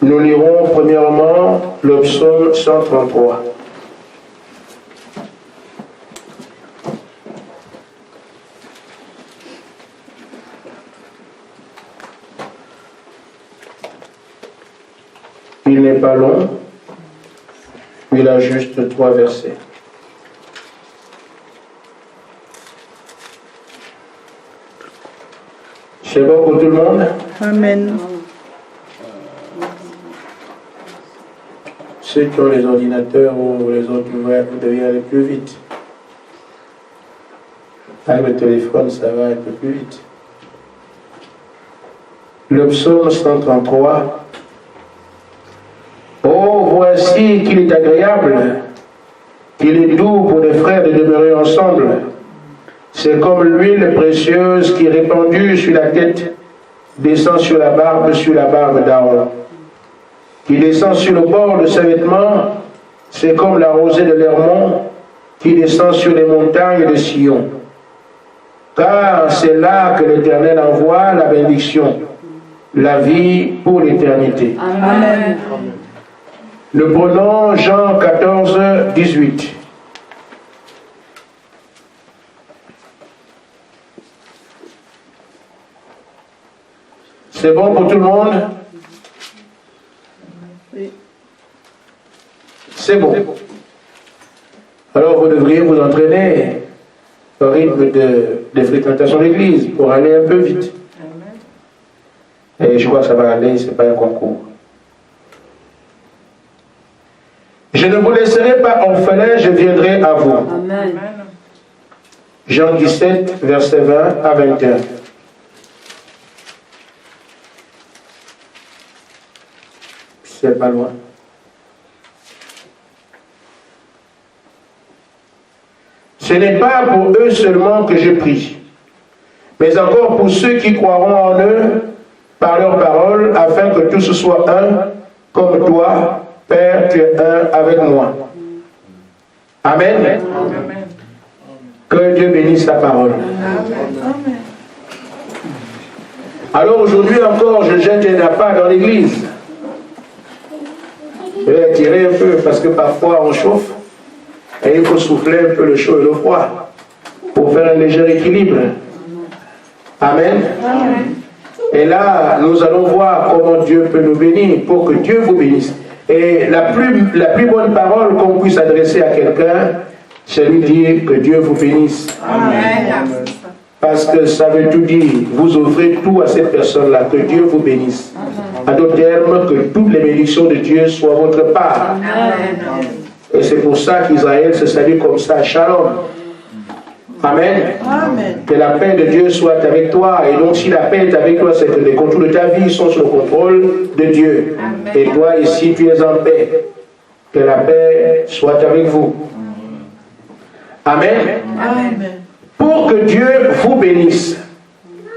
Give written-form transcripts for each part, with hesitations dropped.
Nous lirons premièrement le psaume 133. Il n'est pas long, il a juste 3 versets. C'est bon pour tout le monde? Amen. Ceux qui ont les ordinateurs ou les autres, vous devez aller plus vite. Avec le téléphone, ça va un peu plus vite. Le psaume 133. Oh, voici qu'il est agréable, qu'il est doux pour les frères de demeurer ensemble. C'est comme l'huile précieuse qui est répandue sur la tête, descend sur la barbe d'Aaron. Qui descend sur le bord de ses vêtements, c'est comme la rosée de l'Hermon qui descend sur les montagnes de Sion. Car c'est là que l'Éternel envoie la bénédiction, la vie pour l'éternité. Amen. Nous prenons Jean 14, 18. C'est bon pour tout le monde? Oui. C'est bon. Alors vous devriez vous entraîner au rythme de fréquentation d'église pour aller un peu vite. Et je crois que ça va aller, ce n'est pas un concours. Je ne vous laisserai pas orphelin, je viendrai à vous. Amen. Jean 17, verset 20 à 21. C'est pas loin. Ce n'est pas pour eux seulement que je prie, mais encore pour ceux qui croiront en eux par leur parole, afin que tous soient un, comme toi, Père, tu es un avec moi. Amen. Amen. Que Dieu bénisse sa parole. Amen. Alors aujourd'hui encore, je jette un appât dans l'église. Je vais tirer un peu parce que parfois on chauffe et il faut souffler un peu le chaud et le froid pour faire un léger équilibre. Amen. Amen. Et là, nous allons voir comment Dieu peut nous bénir pour que Dieu vous bénisse. Et la plus bonne parole qu'on puisse adresser à quelqu'un, c'est lui dire que Dieu vous bénisse. Amen. Parce que ça veut tout dire. Vous offrez tout à cette personne-là, que Dieu vous bénisse. En d'autres termes, que toutes les bénédictions de Dieu soient votre part. Amen. Et c'est pour ça qu'Israël se salue comme ça, Shalom. Amen. Amen. Que la paix de Dieu soit avec toi. Et donc si la paix est avec toi, c'est que les contours de ta vie sont sous le contrôle de Dieu. Amen. Et toi ici, tu es en paix. Que la paix soit avec vous. Amen. Amen. Pour que Dieu vous bénisse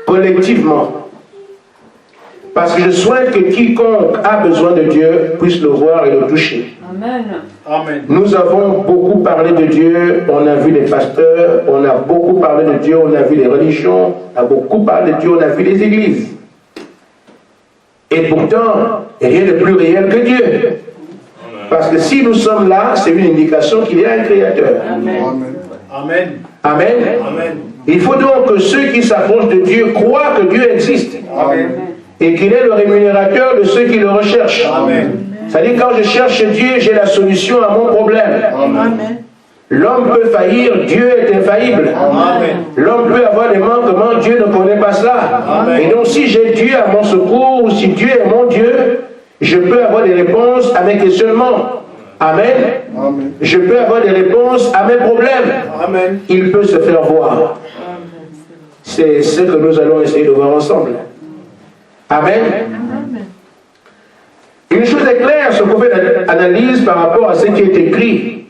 collectivement. Parce que je souhaite que quiconque a besoin de Dieu puisse le voir et le toucher. Amen. Amen. Nous avons beaucoup parlé de Dieu, on a vu les pasteurs, on a beaucoup parlé de Dieu, on a vu les religions, on a beaucoup parlé de Dieu, on a vu les églises. Et pourtant, rien de plus réel que Dieu. Parce que si nous sommes là, c'est une indication qu'il y a un Créateur. Amen. Amen. Amen. Amen. Il faut donc que ceux qui s'approchent de Dieu croient que Dieu existe. Amen. Et qu'il est le rémunérateur de ceux qui le recherchent. Amen. C'est-à-dire quand je cherche Dieu, j'ai la solution à mon problème. Amen. L'homme peut faillir, Dieu est infaillible. Amen. L'homme peut avoir des manquements, Dieu ne connaît pas cela. Amen. Et donc si j'ai Dieu à mon secours, ou si Dieu est mon Dieu, je peux avoir des réponses à mes questionnements. Amen. Amen. Je peux avoir des réponses à mes problèmes. Amen. Il peut se faire voir. C'est ce que nous allons essayer de voir ensemble. Amen. Une chose est claire, ce qu'on fait analyse par rapport à ce qui est écrit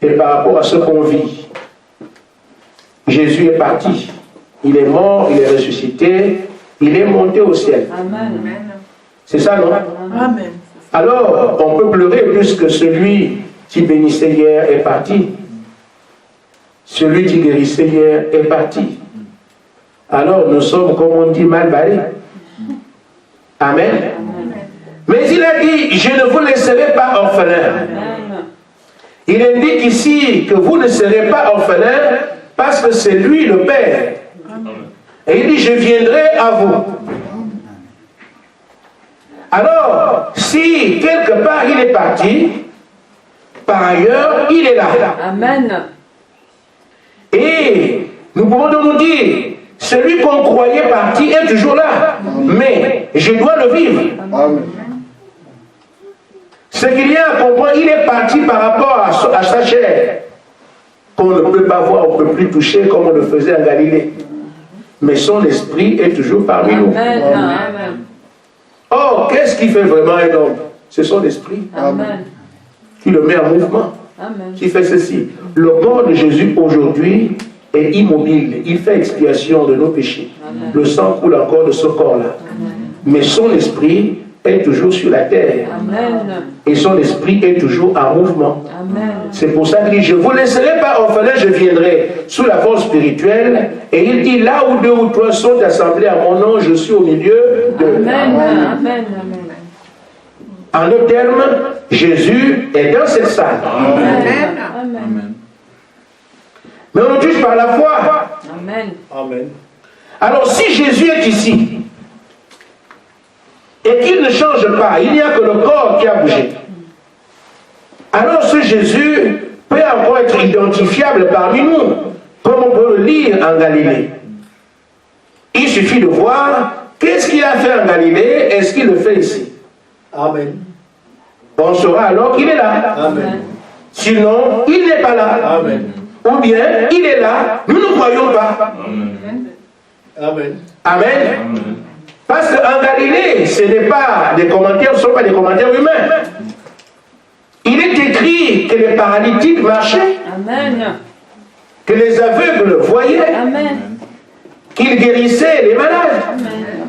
et par rapport à ce qu'on vit. Jésus est parti. Il est mort, il est ressuscité, il est monté au ciel. Amen. C'est ça, non? Amen. Alors, on peut pleurer puisque celui qui bénissait hier est parti. Celui qui guérissait hier est parti. Alors, nous sommes, comme on dit, mal barrés. Amen. Mais Mais il a dit, je ne vous laisserai pas orphelins. Il indique ici que vous ne serez pas orphelins parce que c'est lui le Père. Et il dit, je viendrai à vous. Alors, si quelque part il est parti, par ailleurs, il est là. Amen. Et nous pouvons donc nous dire, celui qu'on croyait parti est toujours là. Mais je dois le vivre. Amen. Ce qu'il y a à comprendre, il est parti par rapport à sa chair, qu'on ne peut pas voir, on ne peut plus toucher comme on le faisait en Galilée. Mais son esprit est toujours parmi nous. Amen. Or, qu'est-ce qui fait vraiment un homme? C'est son esprit Amen. qui le met en mouvement, Amen. qui fait ceci. Le corps de Jésus aujourd'hui est immobile. Il fait expiation de nos péchés. Amen. Le sang coule encore de ce corps-là. Mais son esprit est toujours sur la terre. Amen. Et son esprit est toujours en mouvement. Amen. C'est pour ça qu'il dit, je ne vous laisserai pas orphelins, je viendrai sous la force spirituelle. Et il dit, là où 2 ou 3 sont assemblés à mon nom, je suis au milieu d'eux. Amen. Amen. En d'autres termes, Jésus est dans cette salle. Amen. Amen. Mais on le juge par la foi. Amen. Amen. Alors si Jésus est ici, et qu'il ne change pas, il n'y a que le corps qui a bougé, alors ce Jésus peut encore être identifiable parmi nous, comme on peut le lire en Galilée. Il suffit de voir qu'est-ce qu'il a fait en Galilée, est-ce qu'il le fait ici. Amen. On saura alors qu'il est là. Amen. Sinon, il n'est pas là. Amen. Ou bien, il est là, nous ne croyons pas. Amen. Amen. Parce qu'en Galilée, ce n'est pas des commentaires, ce ne sont pas des commentaires humains. Il est écrit que les paralytiques marchaient, Amen. que les aveugles voyaient, Amen. qu'ils guérissaient les malades, Amen.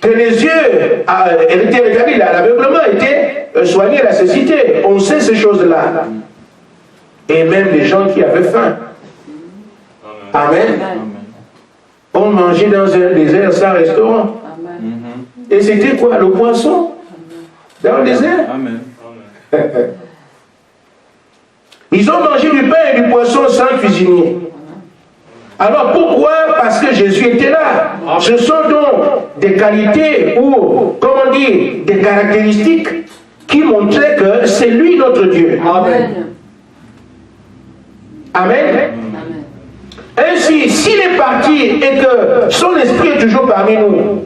que les yeux étaient rétablis, l'aveuglement était soigné, la cécité. On sait ces choses-là. Et même les gens qui avaient faim. Amen. On mangeait dans un désert sans restaurant. Et c'était quoi? Le poisson dans le désert. Amen. Ils ont mangé du pain et du poisson sans cuisinier. Alors pourquoi? Parce que Jésus était là. Ce sont donc des qualités ou, comment dire, des caractéristiques qui montraient que c'est lui notre Dieu. Amen. Amen. Ainsi, s'il est parti et que son esprit est toujours parmi nous,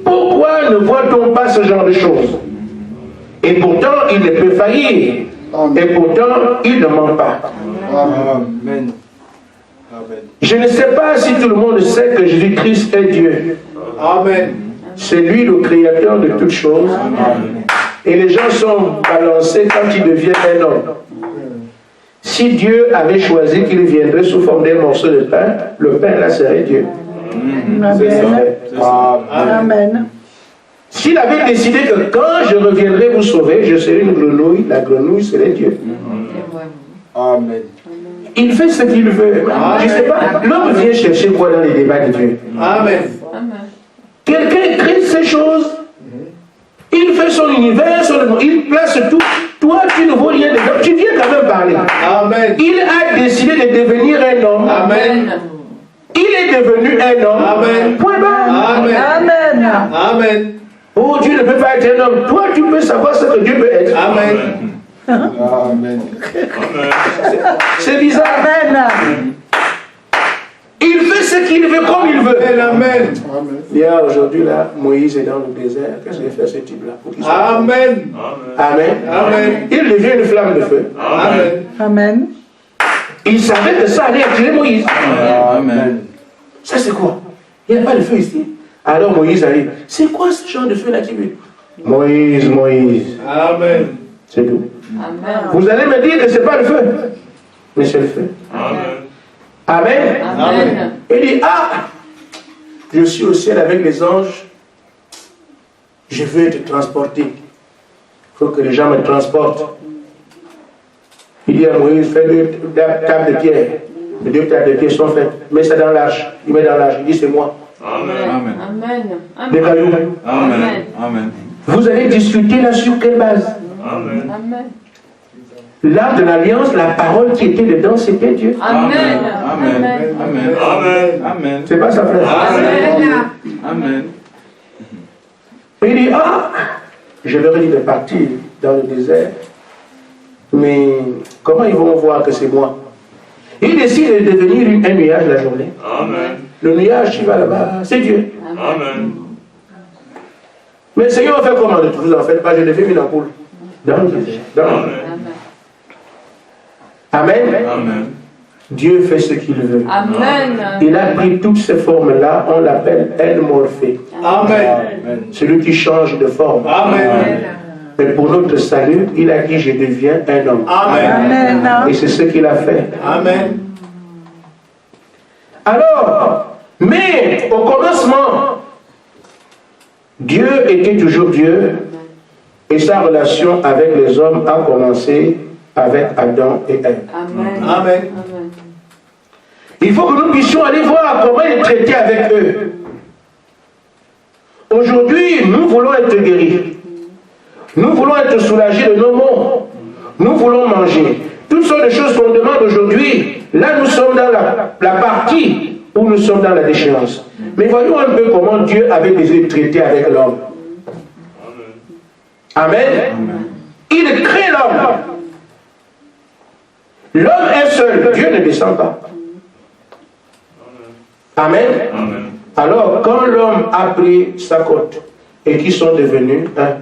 pourquoi ne voit-on pas ce genre de choses? Et pourtant, il ne peut faillir. Et pourtant, il ne ment pas. Amen. Je ne sais pas si tout le monde sait que Jésus-Christ est Dieu. Amen. C'est lui le créateur de toutes choses. Et les gens sont balancés quand il devient un homme. Si Dieu avait choisi qu'il viendrait sous forme d'un morceau de pain, le pain là serait Dieu. C'est vrai. Amen. S'il avait décidé que quand je reviendrai vous sauver, je serai une grenouille, la grenouille serait Dieu. Amen. Il fait ce qu'il veut. Je ne sais pas, l'homme vient chercher quoi dans les débats de Dieu? Amen. Quelqu'un crée ces choses, il fait son univers, il place tout. Toi, tu ne vois rien dedans, tu viens quand même parler. Amen. Il a décidé de devenir un homme. Amen. Il est devenu un homme. Amen. Point barre. Amen. Amen. Amen. Oh, Dieu ne peut pas être un homme. Toi, tu peux savoir ce que Dieu peut être. Amen. Amen. C'est bizarre. Amen. Il fait ce qu'il veut comme il veut. Amen. Bien, aujourd'hui, là, Moïse est dans le désert. Qu'est-ce qu'il fait ce type-là? Amen. Amen. Amen. Il devient une flamme de feu. Amen. Amen. Il savait que ça allait attirer Moïse. Amen. Ça, c'est quoi? Il n'y a pas de feu ici. Alors Moïse arrive. C'est quoi ce genre de feu-là qui veut? Moïse, Moïse. Amen. C'est tout. Amen. Vous allez me dire que ce n'est pas le feu. Mais c'est le feu. Amen. Amen. Il dit, ah, je suis au ciel avec les anges. Je veux te transporter. Il faut que les gens me transportent. Il dit à Moïse, fais 2 tables de pierre. Les 2 tables de pierre sont faites. Mets ça dans l'arche. Il met dans l'arche. Il dit, c'est moi. Amen. Amen. Des cailloux. Amen. Amen. Vous allez discuter là sur quelle base? Amen. Amen. L'arbre de l'alliance, la parole qui était dedans, c'était Dieu. Amen. Amen. Amen. Amen. Amen. Amen. C'est pas ça, frère? Amen. Amen. Et il dit, ah, je leur ai dit de partir dans le désert, mais comment ils vont voir que c'est moi? Il décide de devenir un nuage la journée. Amen. Le nuage qui va là-bas, c'est Dieu. Amen. Mais le Seigneur fait comment? Ne vous en faites pas, je l'ai fait une ampoule. Dans le désert. Dans le désert. Amen. Amen. Dieu fait ce qu'il veut. Amen. Il a pris toutes ces formes-là, on l'appelle El Morphée. Amen. Celui qui change de forme. Amen. Mais pour notre salut, il a dit, je deviens un homme. Amen. Et c'est ce qu'il a fait. Amen. Alors, mais au commencement, Dieu était toujours Dieu et sa relation avec les hommes a commencé avec Adam et Ève. Amen. Amen. Il faut que nous puissions aller voir comment il traitait avec eux. Aujourd'hui, nous voulons être guéris. Nous voulons être soulagés de nos maux. Nous voulons manger. Toutes sortes de choses qu'on demande aujourd'hui. Là, nous sommes dans la partie où nous sommes dans la déchéance. Mais voyons un peu comment Dieu avait déjà traité avec l'homme. Amen. Il crée l'homme. L'homme est seul. Dieu ne descend pas. Amen. Alors, quand l'homme a pris sa côte et qu'ils sont devenus un,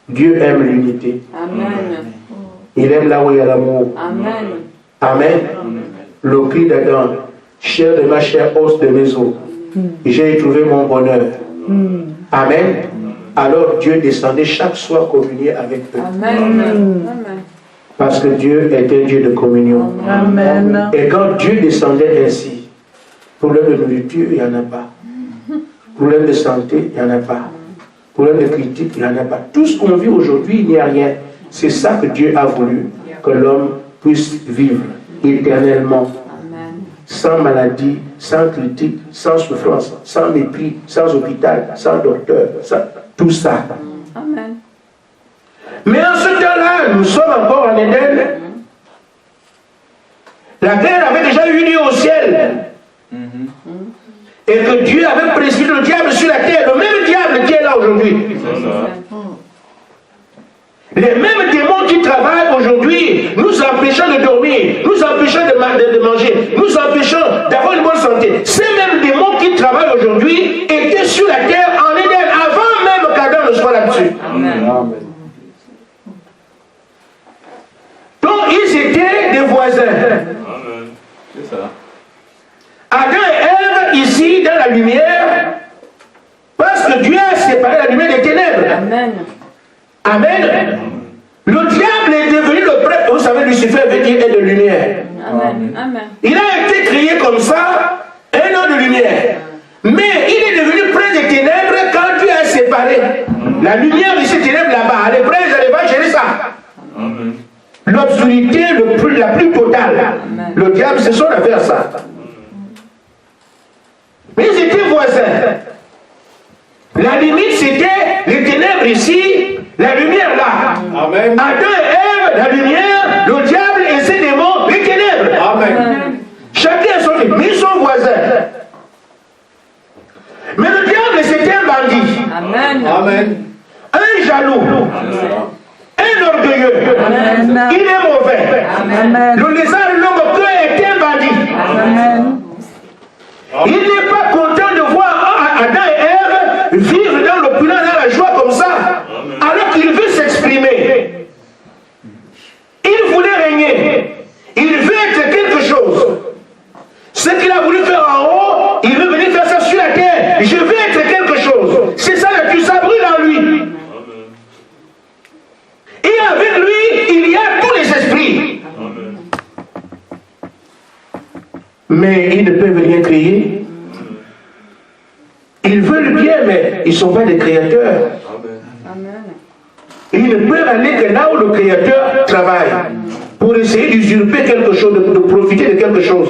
Dieu aime l'unité. Amen. Il aime là où il y a l'amour. Amen. Amen. Le cri d'Adam, chair de ma chair, os de mes os. J'ai trouvé mon bonheur. Amen. Alors Dieu descendait chaque soir communier avec eux. Amen. Parce que Dieu est un Dieu de communion. Amen. Et quand Dieu descendait ainsi, problème de nourriture, il n'y en a pas. Problème de santé, il n'y en a pas. Problème de critique, il n'y en a pas. Tout ce qu'on vit aujourd'hui, il n'y a rien. C'est ça que Dieu a voulu, que l'homme puisse vivre éternellement. Sans maladie, sans critique, sans souffrance, sans mépris, sans hôpital, sans docteur, sans tout ça. Amen. Mais en ce temps-là, nous sommes encore en Éden. La terre avait déjà eu lieu au ciel. Et que Dieu avait précipité le diable sur la terre, le même diable qui est là aujourd'hui. Les mêmes démons qui travaillent aujourd'hui, nous empêchant de dormir, nous empêchant de manger, nous empêchant d'avoir une bonne santé. Ces mêmes démons qui travaillent aujourd'hui étaient sur la terre en Éden, avant même qu'Adam ne soit là-dessus. Donc ils étaient des voisins. C'est ça. Adam et Ève, ici, dans la lumière, parce que Dieu a séparé la lumière des ténèbres. Amen. Amen. Le diable est devenu le prêtre. Vous savez, Lucifer veut dire est de lumière. Amen. Amen. Il a été créé comme ça, un homme de lumière. Mais il est devenu prince des ténèbres quand Dieu a séparé la lumière de ces ténèbres là-bas. Les princes n'allaient pas gérer ça. L'obscurité la plus totale. Amen. Le diable, c'est son affaire, ça. Mais ils étaient voisins. La limite, c'était les ténèbres ici, la lumière là. Amen. Adam et Ève, la lumière, le diable et ses démons, les ténèbres. Amen. Chacun son limite, mais ils sont voisins. Mais le diable, c'était un bandit, Amen. Amen. un jaloux, un orgueilleux. Amen. Il est mauvais. Amen. Le lézard l'homme que était un bandit. Amen. Il n'est pas content de voir Adam et Ève vivre dans l'opulence, dans la joie comme ça, alors qu'il veut s'exprimer. Il voulait régner. Il veut être quelque chose. Ce qu'il a voulu faire en haut, il veut venir faire ça sur la terre. Je veux être quelque chose. C'est ça le plus ça brûle en lui. Et avec lui, il y a tous les esprits. Mais ils ne peuvent rien créer. Ils veulent bien, mais ils ne sont pas des créateurs. Amen. Ils ne peuvent aller que là où le créateur travaille pour essayer d'usurper quelque chose, de profiter de quelque chose.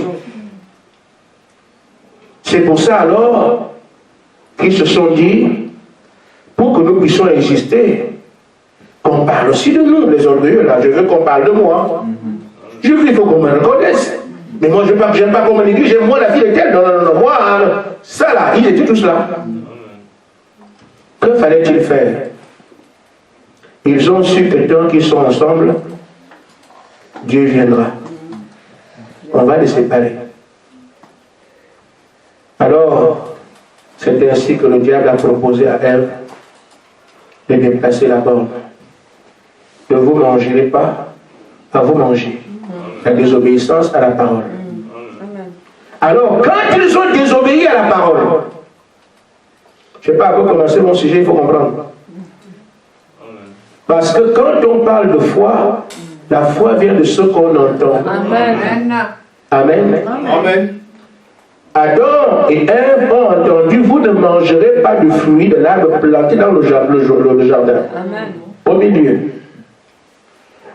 C'est pour ça alors qu'ils se sont dit, pour que nous puissions exister, qu'on parle aussi de nous, les orgueilleux, là. Je veux qu'on parle de moi. Je veux, il faut qu'on me reconnaisse. Mais moi, je n'aime pas qu'on me dise, j'aime moi la fille de telle. Non, non, non, moi, hein, ça là, ils étaient tous là. Que fallait-il faire? Ils ont su que tant qu'ils sont ensemble, Dieu viendra. On va les séparer. Alors, c'est ainsi que le diable a proposé à Ève de déplacer la borne. Ne vous mangerez pas, à vous manger. La désobéissance à la parole. Alors, quand ils ont désobéi à la parole, je ne sais pas à quoi commencer mon sujet, il faut comprendre. Parce que quand on parle de foi, la foi vient de ce qu'on entend. Amen. Amen. Amen. Adam et Ève ont entendu, vous ne mangerez pas du fruit de l'arbre planté dans le jardin. Amen. Au milieu.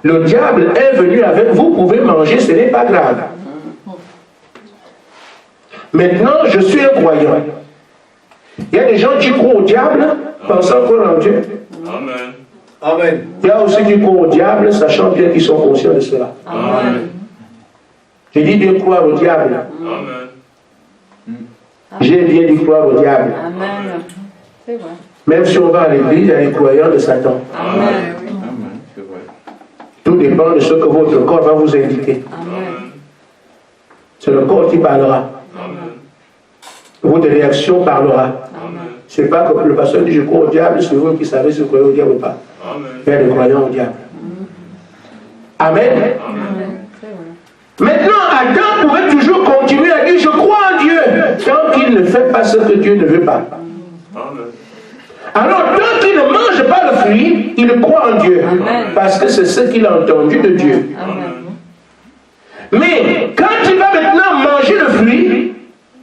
Le diable est venu avec vous, pouvez manger, ce n'est pas grave. Maintenant, je suis un croyant. Il y a des gens qui croient au diable, pensant croire en Dieu. Amen. Amen. Il y a aussi qui croient au diable, sachant bien qu'ils sont conscients de cela. Amen. J'ai dit de croire au diable. Amen. J'ai bien dit croire au diable. Amen. C'est vrai. Même si on va à l'église, il y a les croyants de Satan. Amen. Amen. C'est vrai. Tout dépend de ce que votre corps va vous indiquer. Amen. C'est le corps qui parlera. Amen. Votre réaction parlera. Amen. Ce n'est pas que le pasteur dit je crois au diable, c'est vous qui savez si vous croyez au diable ou pas. Amen. Il y a des croyants au diable. Amen. Amen. C'est vrai. Maintenant, Adam pouvait toujours continuer à dire je crois en Dieu, tant qu'il ne fait pas ce que Dieu ne veut pas. Amen. Alors, tant qu'il ne mange pas le fruit, il croit en Dieu. Amen. Parce que c'est ce qu'il a entendu de Dieu. Amen. Mais quand il va maintenant manger le fruit,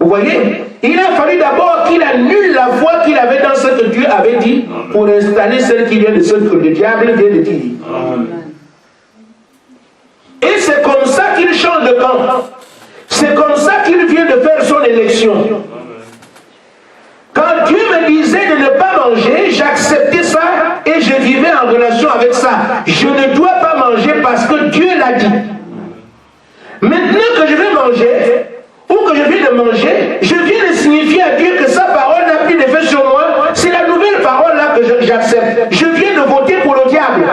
vous voyez, il a fallu d'abord qu'il annule la foi qu'il avait dans ce que Dieu avait dit pour installer celle qui vient de ce que le diable vient de dire. Amen. Et c'est comme ça qu'il change de camp. C'est comme ça qu'il vient de faire son élection. Quand Dieu me disait de ne pas manger, j'acceptais ça et je vivais en relation avec ça. Je ne dois pas manger parce que Dieu l'a dit. Maintenant que je vais manger, ou que je viens de manger, je viens de signifier à Dieu que sa parole n'a plus d'effet sur moi. C'est la nouvelle parole là que j'accepte. Je viens de voter pour le diable.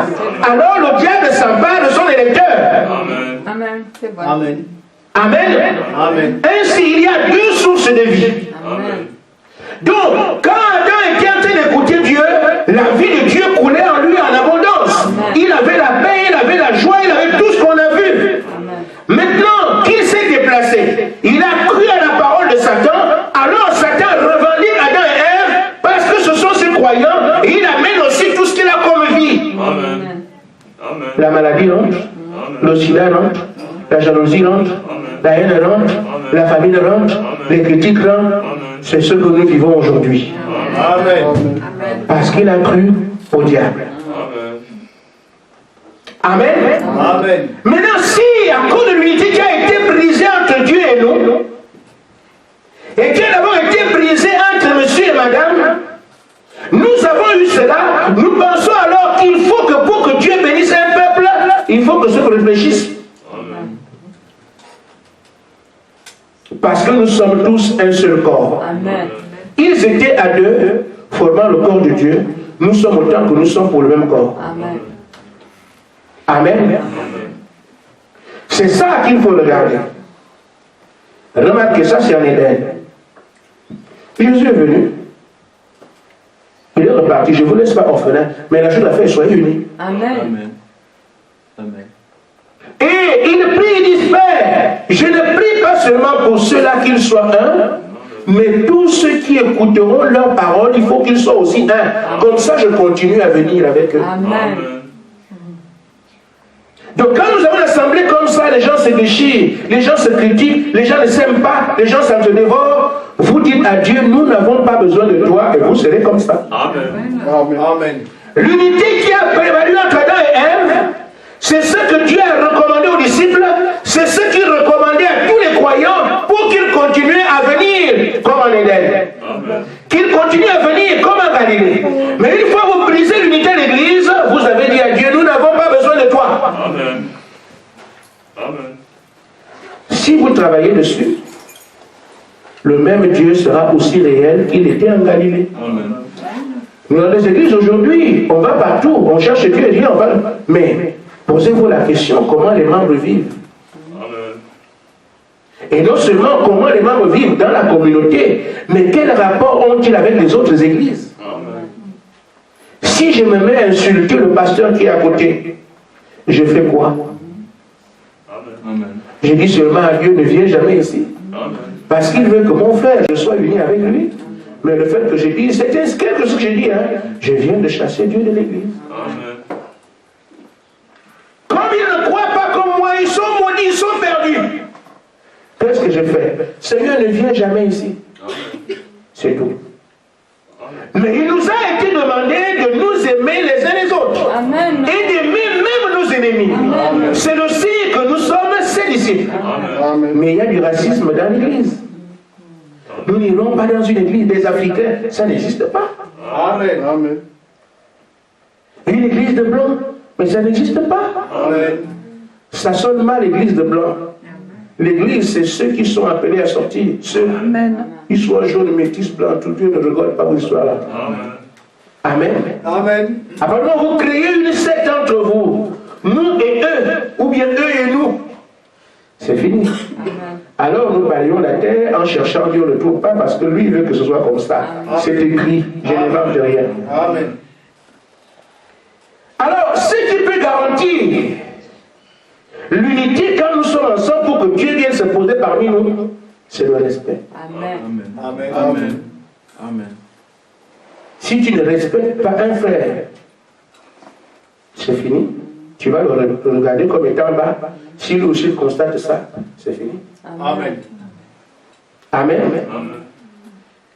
Alors le diable s'empare de son électeur. Amen. Amen. C'est vrai. Amen. Amen. Amen. Ainsi, il y a deux sources de vie. Amen. Donc, quand Adam était en train d'écouter Dieu, la vie de Dieu coulait en lui en abondance. Il avait la paix, il avait la joie, il avait tout ce qu'on a vu. Maintenant qu'il s'est déplacé, il a cru à la parole de Satan, alors Satan revendique Adam et Ève parce que ce sont ses croyants et il amène aussi tout ce qu'il a comme vie. Amen. Amen. La maladie rentre, le sida rentre, la jalousie rentre, la haine rentre, la famille rentre, les critiques rentrent. C'est ce que nous vivons aujourd'hui. Amen. Parce qu'il a cru au diable. Amen. Amen. Amen. Maintenant, si à cause de l'unité qui a été brisée entre Dieu et nous, et qui a d'abord été brisée entre monsieur et madame, nous avons eu cela, nous pensons alors qu'il faut que pour que Dieu bénisse un peuple, il faut que ceux qui réfléchissent. Parce que nous sommes tous un seul corps. Amen. Ils étaient à deux, formant le corps de Dieu. Nous sommes autant que nous sommes pour le même corps. Amen. Amen. C'est ça qu'il faut regarder. Remarquez ça, c'est en Éden. Jésus est venu. Il est reparti. Je ne vous laisse pas orphelin. Mais la chose à faire, soyez unis. Amen. Amen. Amen. Et il prie, il dit, Père, je ne prie pas seulement pour ceux-là qu'ils soient un, mais tous ceux qui écouteront leur parole, il faut qu'ils soient aussi un. Comme ça, je continue à venir avec eux. Amen. Donc quand nous avons une assemblée comme ça, les gens se déchirent, les gens se critiquent, les gens ne s'aiment pas, les gens se dévorent. Vous dites à Dieu, nous n'avons pas besoin de toi et vous serez comme ça. Amen. Amen. L'unité qui a prévalu entre Adam et Ève, c'est ce que Dieu a recommandé aux disciples, c'est ce qu'il recommandait à tous les croyants pour qu'ils continuent à venir comme en Éden. Qu'ils continuent à venir comme en Galilée. Mais Si vous travaillez dessus, le même Dieu sera aussi réel qu'il était en Galilée. Amen. Dans les églises aujourd'hui, on va partout, on cherche Dieu et Dieu, on va... Mais posez-vous la question, comment les membres vivent? Amen. Et non seulement comment les membres vivent dans la communauté, mais quel rapport ont-ils avec les autres églises? Amen. Si je me mets à insulter le pasteur qui est à côté, je fais quoi? Amen. Je dis seulement à Dieu, ne viens jamais ici. Amen. Parce qu'il veut que mon frère, je sois uni avec lui. Mais le fait que j'ai dit, c'était quelque chose que j'ai dit, hein, je viens de chasser Dieu de l'église. Amen. Comme ils ne croient pas comme moi, ils sont maudits, ils sont perdus. Qu'est-ce que je fais? Seigneur, ne viens jamais ici. C'est tout. Mais il nous a été demandé de nous aimer les uns les autres. Amen. Et d'aimer même nos ennemis. C'est le signe que nous sommes ses disciples. Amen. Mais il y a du racisme dans l'église. Nous n'irons pas dans une église des Africains. Ça n'existe pas. Amen. Amen. Une église de blancs. Mais ça n'existe pas. Amen. Ça sonne mal, l'église de blancs. L'église, c'est ceux qui sont appelés à sortir. Ceux Amen. qui soient jaunes, métis, blancs, tout Dieu ne regarde pas vos histoires là. Amen. Amen. Amen. Apparemment, vous créez une secte entre vous. Nous et eux, ou bien eux et nous. C'est fini. Alors nous balayons la terre en cherchant Dieu, on ne le trouve pas parce que lui veut que ce soit comme ça. C'est écrit, je n'invente rien. Amen. Alors, ce qui peut garantir l'unité quand nous sommes ensemble pour que Dieu vienne se poser parmi nous, c'est le respect. Amen. Amen. Amen. Amen. Si tu ne respectes pas un frère, c'est fini. Tu vas le regarder comme étant bas. Si lui aussi constate ça, c'est fini. Amen. Amen. Amen.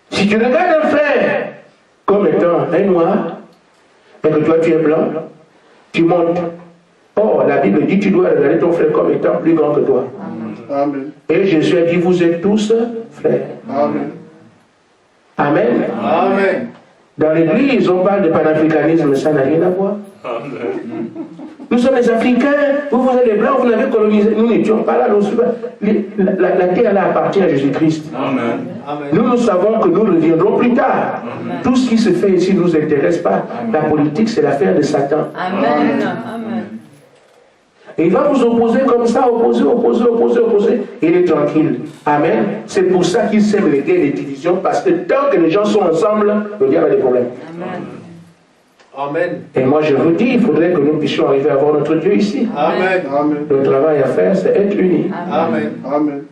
Si tu regardes un frère comme étant un noir, et que toi tu es blanc, tu montes. Oh, la Bible dit tu dois regarder ton frère comme étant plus grand que toi. Amen. Et Jésus a dit vous êtes tous frères. Amen. Amen. Amen. Dans l'église, on parle de panafricanisme, ça n'a rien à voir. Amen. Nous sommes les Africains, vous êtes les Blancs, vous n'avez colonisé. Nous n'étions pas là. La terre là appartient à Jésus-Christ. Amen. Amen. Nous savons que nous reviendrons plus tard. Tout ce qui se fait ici ne nous intéresse pas. La politique, c'est l'affaire de Satan. Amen. Amen. Et il va vous opposer comme ça, opposer. Il est tranquille. Amen. C'est pour ça qu'il sème les guerres et les divisions, parce que tant que les gens sont ensemble, le diable a des problèmes. Amen. Amen. Et moi je vous dis, il faudrait que nous puissions arriver à voir notre Dieu ici. Amen. Amen. Le travail à faire, c'est être unis. Amen. Amen.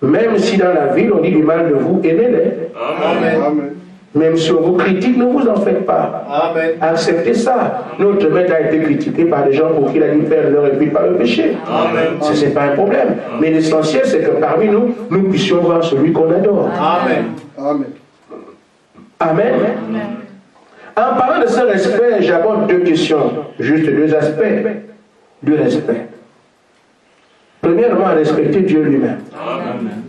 Même si dans la ville on dit du mal de vous, aimez-les. Amen. Amen. Même si on vous critique, ne vous en faites pas. Amen. Acceptez ça. Notre maître a été critiqué par des gens pour qui il a dit faire leur et puis pas le péché. Amen. Ce n'est pas un problème. Mais l'essentiel, c'est que parmi nous, nous puissions voir celui qu'on adore. Amen. Amen. Amen. En parlant de ce respect, j'aborde deux questions, juste deux aspects du respect. Premièrement, respecter Dieu lui-même. Amen.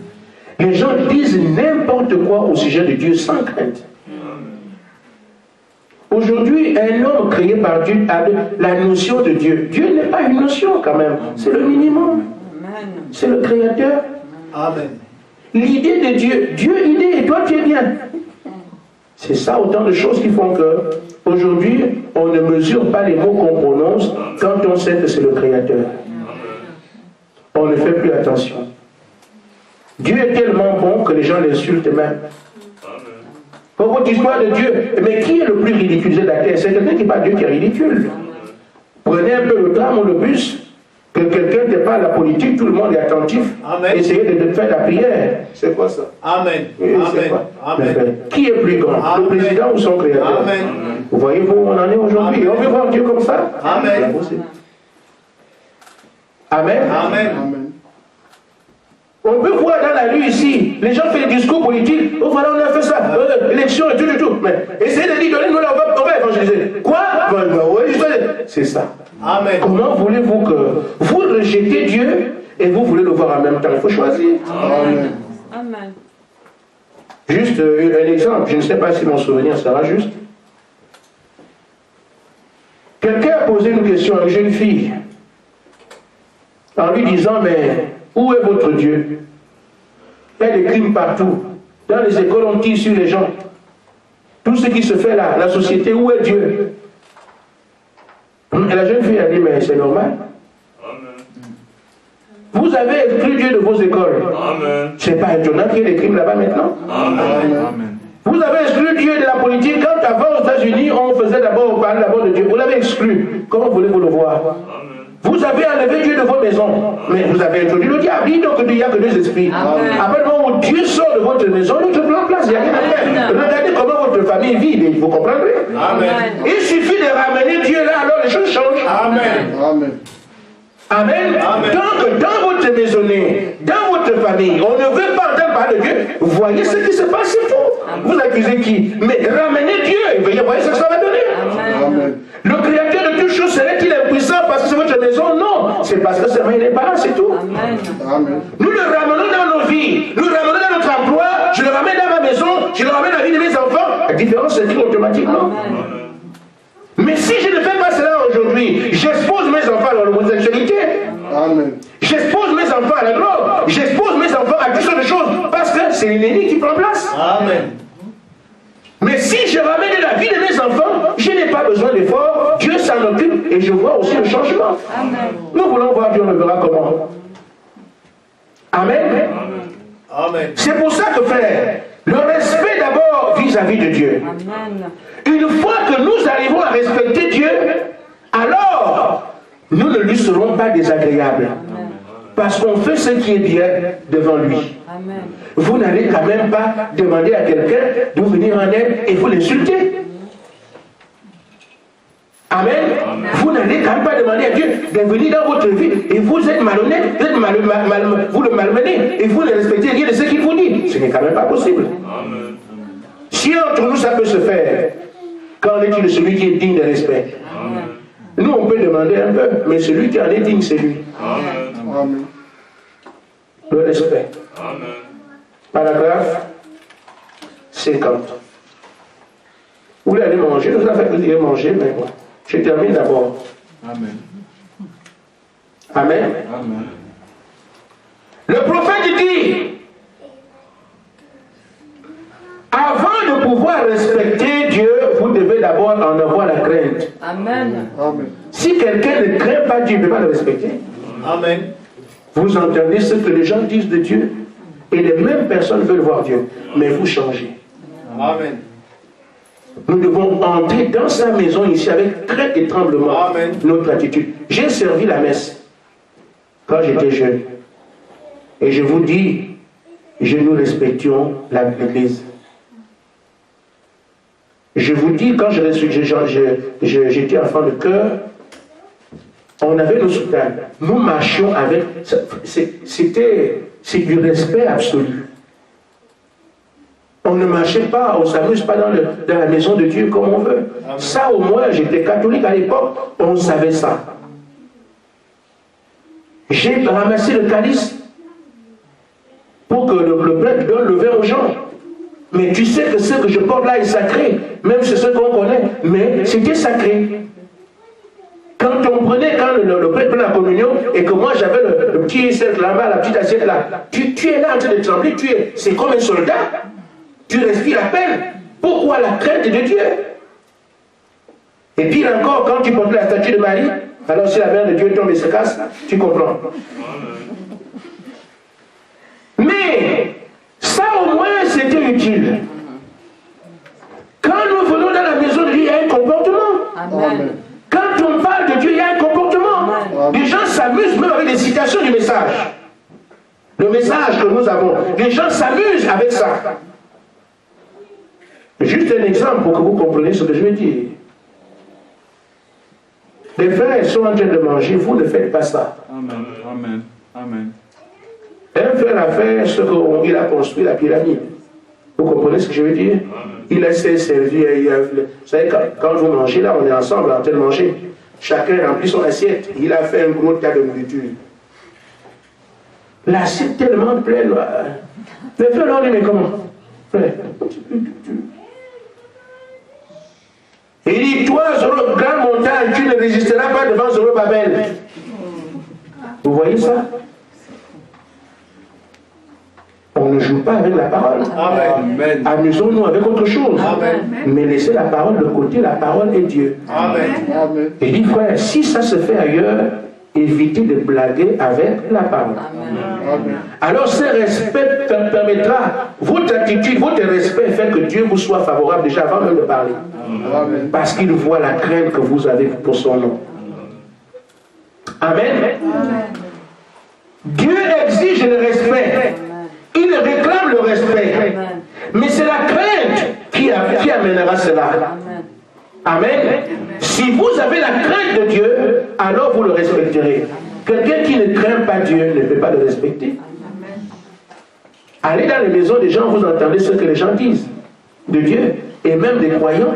Les gens disent n'importe quoi au sujet de Dieu sans crainte. Aujourd'hui, un homme créé par Dieu a la notion de Dieu. Dieu n'est pas une notion quand même, c'est le minimum. C'est le Créateur. Amen. L'idée de Dieu, Dieu idée et toi tu es bien. C'est ça autant de choses qui font que aujourd'hui on ne mesure pas les mots qu'on prononce quand on sait que c'est le Créateur. On ne fait plus attention. Dieu est tellement bon que les gens l'insultent même. Pour votre histoire de Dieu, mais qui est le plus ridiculisé de la terre? C'est quelqu'un qui parle de Dieu qui est ridicule. Prenez un peu le tram ou le bus, que quelqu'un n'est pas à la politique, tout le monde est attentif. Amen. Essayez de faire la prière. C'est quoi ça? Amen. Oui, c'est Amen. quoi? Amen. Qui est plus grand? Amen. Le président ou son créateur? Amen. Vous voyez où on en est aujourd'hui? On veut voir Dieu comme ça? Amen. Amen. Amen. On peut voir dans la rue ici, les gens font des discours politiques. Oh voilà, on a fait ça, élection et tout. Mais essayez de dire, donnez-nous là, on va évangéliser. Quoi? C'est ça. Amen. Comment voulez-vous que vous rejetez Dieu et vous voulez le voir en même temps? Il faut choisir. Amen. Amen. Juste un exemple, je ne sais pas si mon souvenir sera juste. Quelqu'un a posé une question à une jeune fille en lui disant, mais Où est votre Dieu? Il y a des crimes partout. Dans les écoles, on tire sur les gens. Tout ce qui se fait là, la société, où est Dieu? Et la jeune fille a dit, mais c'est normal. Vous avez exclu Dieu de vos écoles. C'est pas étonnant qu'il y ait des crimes là-bas maintenant. Amen. Vous avez exclu Dieu de la politique. Quand avant aux États-Unis, on faisait d'abord, on parlait d'abord de Dieu. Vous l'avez exclu. Comment voulez-vous le voir? Vous avez enlevé Dieu de vos maisons. Mais vous avez introduit le diable. Dis donc qu'il n'y a que deux esprits. Après le moment où Dieu sort de votre maison, l'autre prend place. Il n'y a rien à faire. Regardez comment votre famille vit. Vous comprendrez? Il suffit de ramener Dieu là, alors les choses changent. Amen. Amen. Donc, dans votre maisonnée, dans votre famille, on ne veut pas entendre parler de Dieu. Vous voyez ce qui se passe, c'est tout. Vous accusez qui? Mais ramenez Dieu. Et voyez ce que ça va donner. Amen. Le créateur de toutes choses serait-il impuissant parce que c'est votre maison? Non. C'est parce que seulement il n'est pas là, c'est tout. Amen. Nous le ramenons dans nos vies. Nous le ramenons dans notre emploi. Je le ramène dans ma maison. Je le ramène dans la vie de mes enfants. La différence c'est automatiquement. Mais si je ne fais pas cela aujourd'hui, j'expose mes enfants à l'homosexualité. Amen. J'expose mes enfants à la drogue. J'expose mes enfants à toutes sortes de choses. Parce que c'est l'ennemi qui prend place. Amen. Mais si je ramène la vie de mes enfants, je n'ai pas besoin d'efforts. Dieu s'en occupe et je vois aussi le changement. Amen. Nous voulons voir Dieu, on le verra comment. Amen. Amen. C'est pour ça que, frère, le respect d'abord vis-à-vis de Dieu. Amen. Une fois que nous arrivons à respecter Dieu, alors nous ne lui serons pas désagréables. Amen. Parce qu'on fait ce qui est bien devant lui. Amen. Vous n'allez quand même pas demander à quelqu'un de venir en aide et vous l'insulter. Amen. Vous n'allez quand même pas demander à Dieu de venir dans votre vie et vous êtes malhonnête, vous, êtes vous le malmenez et vous ne respectez rien de ce qu'il vous dit. Ce n'est quand même pas possible. Amen. Si entre nous ça peut se faire, qu'en est-il de celui qui est digne de respect? Amen. Nous on peut demander un peu, mais celui qui en est digne c'est lui. Amen. Le respect. Amen. Paragraphe 50. Vous voulez aller manger? Vous avez fait que manger, mais bon. Je termine d'abord. Amen. Amen. Amen. Le prophète dit, avant de pouvoir respecter Dieu, vous devez d'abord en avoir la crainte. Amen. Amen. Si quelqu'un ne craint pas Dieu, il ne peut pas le respecter. Amen. Vous entendez ce que les gens disent de Dieu, et les mêmes personnes veulent voir Dieu, mais vous changez. Amen. Nous devons entrer dans sa maison ici avec crainte et tremblement. Amen. Notre attitude. J'ai servi la messe quand j'étais jeune. Et je vous dis, nous respections l'Église. Je vous dis, quand j'étais enfant de cœur, on avait nos soutanes. Nous marchions avec... C'est du respect absolu. On ne marchait pas, on ne s'amuse pas dans la maison de Dieu comme on veut. Amen. Ça au moins, j'étais catholique à l'époque, on savait ça. J'ai ramassé le calice pour que le prêtre donne le vin aux gens. Mais tu sais que ce que je porte là est sacré, même c'est ce qu'on connaît, mais c'était sacré. Quand on prenait, quand le prêtre prenait la communion, et que moi j'avais le petit cercle là-bas, la petite assiette là, tu es là en train de trembler, c'est comme un soldat. Tu respires à peine. Pourquoi la crainte de Dieu? Et pire encore, quand tu portes la statue de Marie, alors si la mère de Dieu tombe et se casse, tu comprends. Mais ça au moins c'était utile. Quand nous venons dans la maison de Dieu, il y a un comportement. Amen. Quand on parle de Dieu, il y a un comportement. Amen. Les gens s'amusent même avec des citations du message. Le message que nous avons. Les gens s'amusent avec ça. Juste un exemple pour que vous compreniez ce que je veux dire. Les frères sont en train de manger, vous ne faites pas ça. Amen. Amen. Amen. Un frère a fait ce qu'il a construit la pyramide. Vous comprenez ce que je veux dire? Il a servi. Vous savez, quand vous mangez, là, on est ensemble en train de manger. Chacun remplit son assiette. Il a fait un gros tas de nourriture. L'assiette tellement pleine. Le frère leur dit, mais comment? Frère, il dit, toi, grande montagne, tu ne résisteras pas devant Zorobabel. Vous voyez ça? pas avec la parole. Amen. Amusons-nous avec autre chose. Amen. Mais laissez la parole de côté, la parole est Dieu. Amen. Et dit, frère, si ça se fait ailleurs, évitez de blaguer avec la parole. Amen. Alors ce respect permettra, votre attitude, votre respect fait que Dieu vous soit favorable déjà avant même de parler. Amen. Parce qu'il voit la crainte que vous avez pour son nom. Amen. Dieu exige le respect. Il réclame le respect. Mais c'est la crainte qui amènera cela. Amen. Si vous avez la crainte de Dieu, alors vous le respecterez. Quelqu'un qui ne craint pas Dieu ne peut pas le respecter. Allez dans les maisons des gens, vous entendez ce que les gens disent de Dieu, et même des croyants.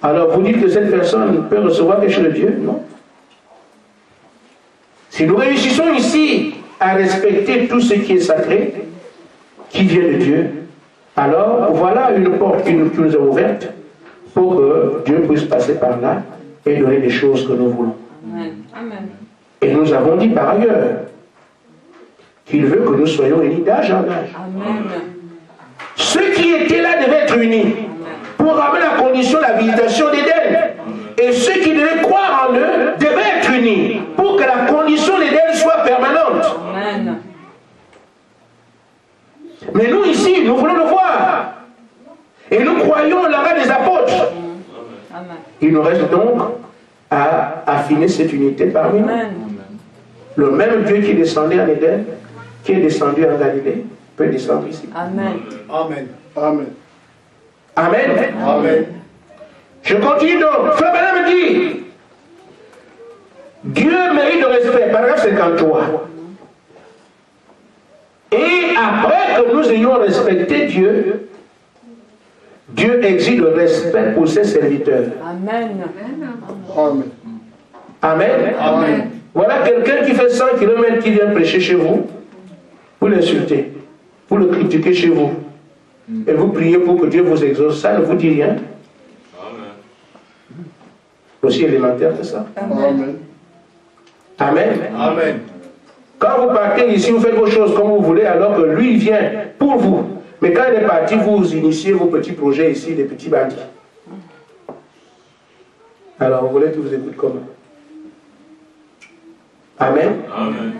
Alors vous dites que cette personne peut recevoir quelque chose de Dieu? Non. Si nous réussissons ici à respecter tout ce qui est sacré, qui vient de Dieu, alors voilà une porte qui nous est ouverte pour que Dieu puisse passer par là et donner des choses que nous voulons. Amen. Et nous avons dit par ailleurs qu'il veut que nous soyons unis d'âge en âge. Amen. Ceux qui étaient là devaient être unis pour ramener la condition de la visitation d'Éden. Et ceux qui devaient croire en eux devaient être unis pour que la condition d'Éden soit permanente. Amen. Mais nous ici, nous voulons le voir. Et nous croyons là-bas des apôtres. Amen. Il nous reste donc à affiner cette unité parmi nous. Amen. Le même Dieu qui descendait en Éden, qui est descendu en Galilée, peut descendre ici. Amen. Amen. Amen. Amen. Amen. Je continue donc. Frère Branham dit, Dieu mérite de respect, paragraphe 53. Et après que nous ayons respecté Dieu, Dieu exige le respect pour ses serviteurs. Amen. Amen. Amen. Amen. Voilà quelqu'un qui fait 100 km qui vient prêcher chez vous. Vous l'insultez. Vous le critiquez chez vous. Et vous priez pour que Dieu vous exauce. Ça ne vous dit rien. Aussi élémentaire que ça. Amen. Amen. Amen. Quand vous partez ici, vous faites vos choses comme vous voulez, alors que lui, il vient pour vous. Mais quand il est parti, vous initiez vos petits projets ici, des petits bandits. Alors, vous voulez qu'il vous écoute comment? Amen. Amen.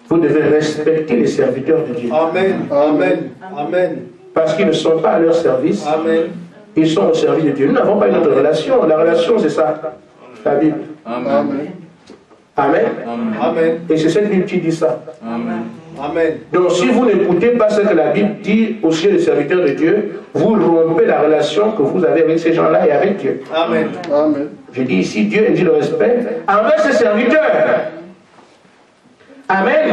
Vous devez respecter les serviteurs de Dieu. Amen. Amen. Amen. Parce qu'ils ne sont pas à leur service, Amen. ils sont au service de Dieu. Nous n'avons pas une autre relation. La relation, c'est ça, la Bible. Amen. Amen. Amen. Amen. Et c'est cette Bible qui dit ça. Amen. Amen. Donc si vous n'écoutez pas ce que la Bible dit au sujet des serviteurs de Dieu, vous rompez la relation que vous avez avec ces gens-là et avec Dieu. Amen. Amen. Je dis ici, Dieu exige le respect envers ses serviteurs. Amen.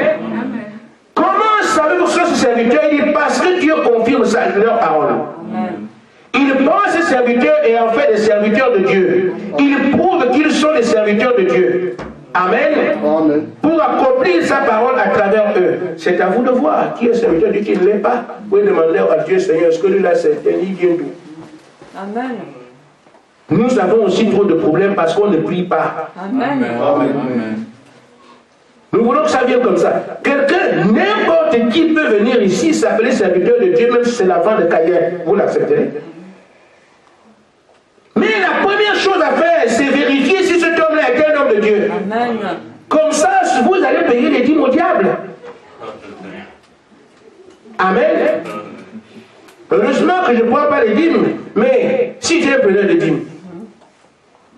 Comment savez-vous que ces serviteurs? Il dit parce que Dieu confirme leur parole. Amen. Il prend ses serviteurs et en fait des serviteurs de Dieu. Il prouve qu'ils sont des serviteurs de Dieu. Amen. Amen. Pour accomplir sa parole à travers eux. C'est à vous de voir qui est serviteur de Dieu, qui ne l'est pas. Vous pouvez demander à Dieu, Seigneur, est-ce que lui là, il vient d'où? Amen. Nous avons aussi trop de problèmes parce qu'on ne prie pas. Amen. Amen. Nous voulons que ça vienne comme ça. Quelqu'un, n'importe qui peut venir ici s'appeler serviteur de Dieu, même si c'est l'avant de Caïn. Vous l'accepterez? Mais la première chose à faire, c'est vérifier si cet homme-là est un homme de Dieu. Amen. Comme ça, vous allez payer les dîmes au diable. Amen. Heureusement que je ne prends pas les dîmes, mais si j'ai un preneur de dîmes,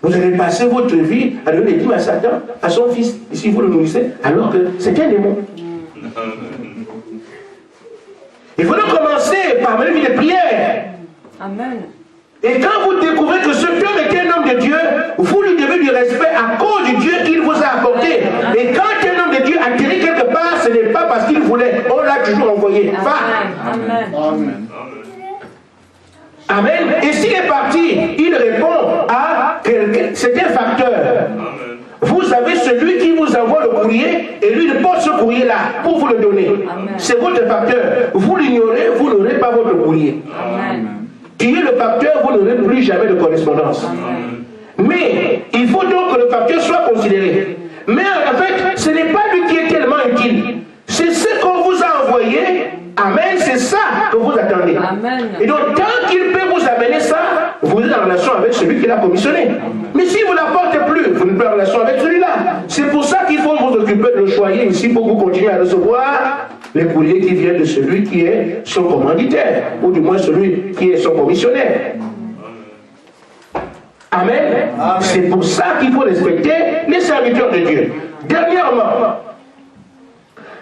vous allez passer votre vie à donner les dîmes à Satan, à son fils, et si vous le nourrissez, alors que c'est un démon. Il faut donc commencer par mener une vie de prière. Amen. Et quand vous découvrez que ce homme est un homme de Dieu, vous lui devez du respect à cause du Dieu qu'il vous a apporté. Et quand un homme de Dieu atterrit quelque part, ce n'est pas parce qu'il voulait, on l'a toujours envoyé. Va. Amen. Amen. Amen. Et s'il est parti, il répond à quelqu'un. C'est un facteur. Vous avez celui qui vous envoie le courrier et lui il porte ce courrier-là pour vous le donner. C'est votre facteur. Vous l'ignorez, vous n'aurez pas votre courrier. Amen. Qui est le facteur, vous n'aurez plus jamais de correspondance. Amen. Mais il faut donc que le facteur soit considéré. Mais en fait, ce n'est pas lui qui est tellement utile. C'est ce qu'on vous a envoyé Amen, c'est ça que vous attendez. Amen. Et donc, tant qu'il peut vous amener ça, vous êtes en relation avec celui qui l'a commissionné. Mais si vous ne l'apportez plus, vous n'êtes pas en relation avec celui-là. C'est pour ça qu'il faut vous occuper de le choyer ici pour que vous continuez à recevoir les courriers qui viennent de celui qui est son commanditaire, ou du moins celui qui est son commissionnaire. Amen. Amen. C'est pour ça qu'il faut respecter les serviteurs de Dieu. Dernièrement,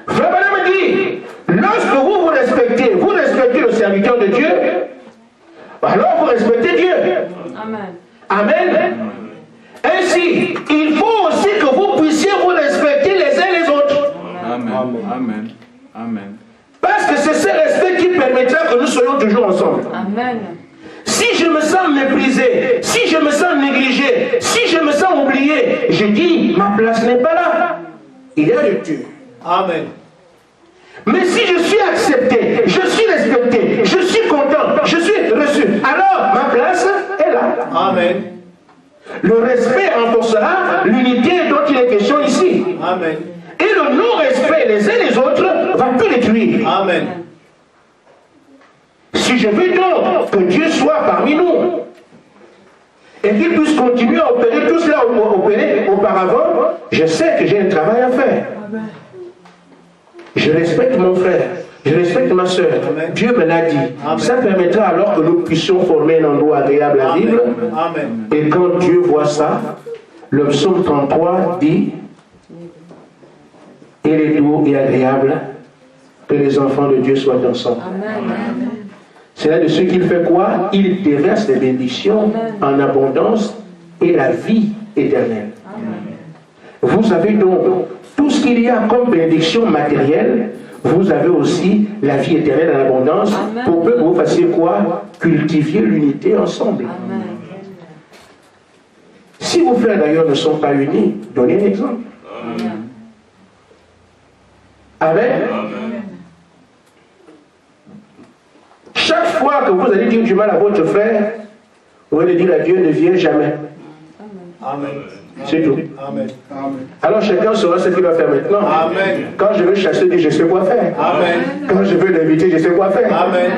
Frère Branham dit, lorsque vous respectez le serviteur de Dieu, alors vous respectez Dieu. Amen. Amen. Ainsi, il faut aussi que vous puissiez vous respecter les uns les autres. Amen. Amen. Amen. Parce que c'est ce respect qui permettra que nous soyons toujours ensemble. Amen. Si je me sens méprisé, si je me sens négligé, si je me sens oublié, je dis, ma place n'est pas là. Il y a de Dieu. Amen. Mais si je suis accepté, je suis respecté, je suis content, je suis reçu, alors ma place est là. Amen. Le respect renforcera l'unité dont il est question ici. Amen. Et le non-respect les uns les autres va tout détruire. Amen. Si je veux donc que Dieu soit parmi nous et qu'il puisse continuer à opérer tout cela opéré auparavant, je sais que j'ai un travail à faire. Je respecte mon frère, je respecte ma soeur. Dieu me l'a dit. Amen. Ça permettra alors que nous puissions former un endroit agréable à vivre. Amen. Et quand Dieu voit ça, le psaume 33 dit, il est doux et agréable que les enfants de Dieu soient ensemble. Amen. C'est là de ce qu'il fait quoi? Il déverse les bénédictions en abondance et la vie éternelle. Vous avez donc tout ce qu'il y a comme bénédiction matérielle, vous avez aussi la vie éternelle en abondance. Amen. Pour que vous fassiez quoi? Cultiviez l'unité ensemble. Amen. Si vos frères d'ailleurs ne sont pas unis, donnez un exemple. Amen. Chaque fois que vous allez dire du mal à votre frère, vous allez dire à Dieu ne viens jamais. Amen. C'est tout. Amen. Amen. Alors chacun saura ce qu'il va faire maintenant. Amen. Quand je veux chasser Dieu, je sais quoi faire. Amen. Quand je veux l'inviter, je sais quoi faire. Amen.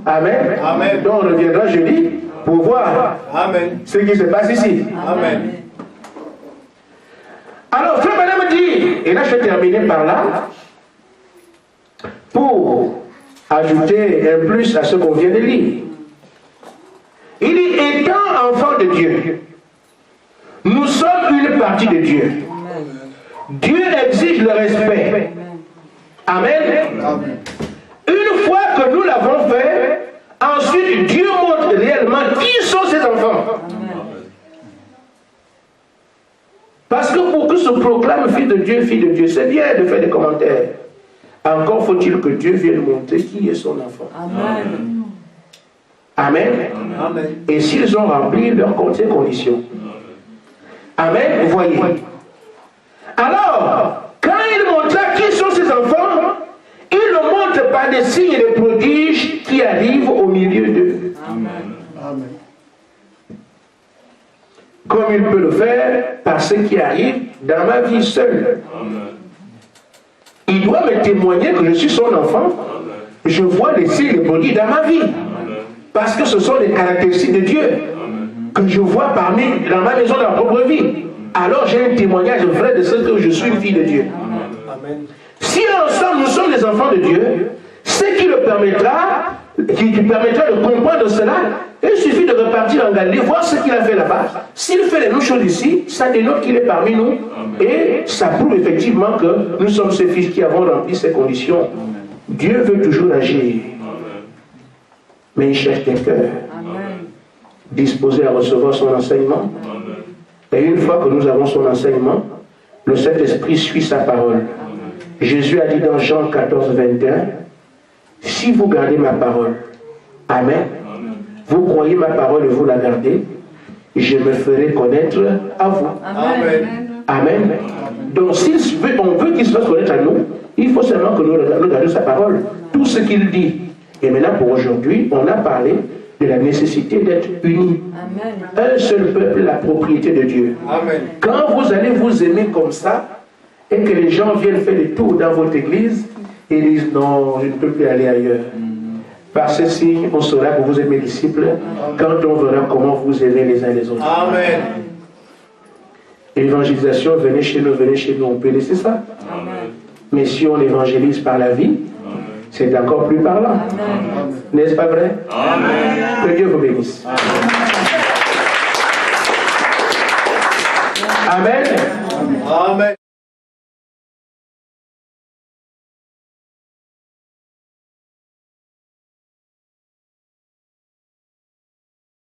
Amen. Amen. Donc on reviendra jeudi pour voir Amen. ce qui se passe ici. Amen. Alors, Frère Branham dit, et là je vais terminer par là, pour ajouter un plus à ce qu'on vient de lire. Il dit, étant enfant de Dieu, nous sommes une partie de Dieu. Dieu exige le respect. Amen. Amen. Une fois que nous l'avons fait, ensuite Dieu montre réellement qui sont ses enfants. Parce que pour que se proclame fille de Dieu, c'est bien de faire des commentaires. Encore faut-il que Dieu vienne montrer qui est son enfant. Amen. Amen. Amen. Et s'ils ont rempli leurs conditions. Amen. Vous voyez. Alors, quand il montra qui sont ses enfants, il le montre par des signes et des prodiges qui arrivent au milieu d'eux. Amen. Comme il peut le faire par ce qui arrive dans ma vie seule. Il doit me témoigner que je suis son enfant. Je vois les signes et les prodiges dans ma vie. Parce que ce sont des caractéristiques de Dieu que je vois dans ma maison, dans ma propre vie. Alors j'ai un témoignage vrai de ce que je suis une fille de Dieu. Amen. Si ensemble nous sommes les enfants de Dieu, ce qui le permettra, qui permettra de comprendre cela, il suffit de repartir en Galilée, voir ce qu'il a fait là-bas. S'il fait les mêmes choses ici, ça dénote qu'il est parmi nous et ça prouve effectivement que nous sommes ses fils qui avons rempli ces conditions. Dieu veut toujours agir, mais il cherche des cœurs disposés à recevoir son enseignement. Et une fois que nous avons son enseignement, le Saint-Esprit suit sa parole. Jésus a dit dans Jean 14, 21, si vous gardez ma parole, Amen, vous croyez ma parole et vous la gardez, je me ferai connaître à vous. Amen. Amen. Donc si on veut qu'il se fasse connaître à nous, il faut seulement que nous gardions sa parole, tout ce qu'il dit. Et maintenant pour aujourd'hui, on a parlé de la nécessité d'être unis. Un seul peuple, la propriété de Dieu. Amen. Quand vous allez vous aimer comme ça, et que les gens viennent faire des tours dans votre église, Ils disent non, je ne peux plus aller ailleurs. Par ce signe, on saura que vous êtes mes disciples quand on verra comment vous aimez les uns les autres. Amen. L'évangélisation, venez chez nous, on peut laisser ça. Amen. Mais si on évangélise par la vie, c'est encore plus parlant. N'est-ce pas vrai? Amen. Que Dieu vous bénisse. Amen. Amen.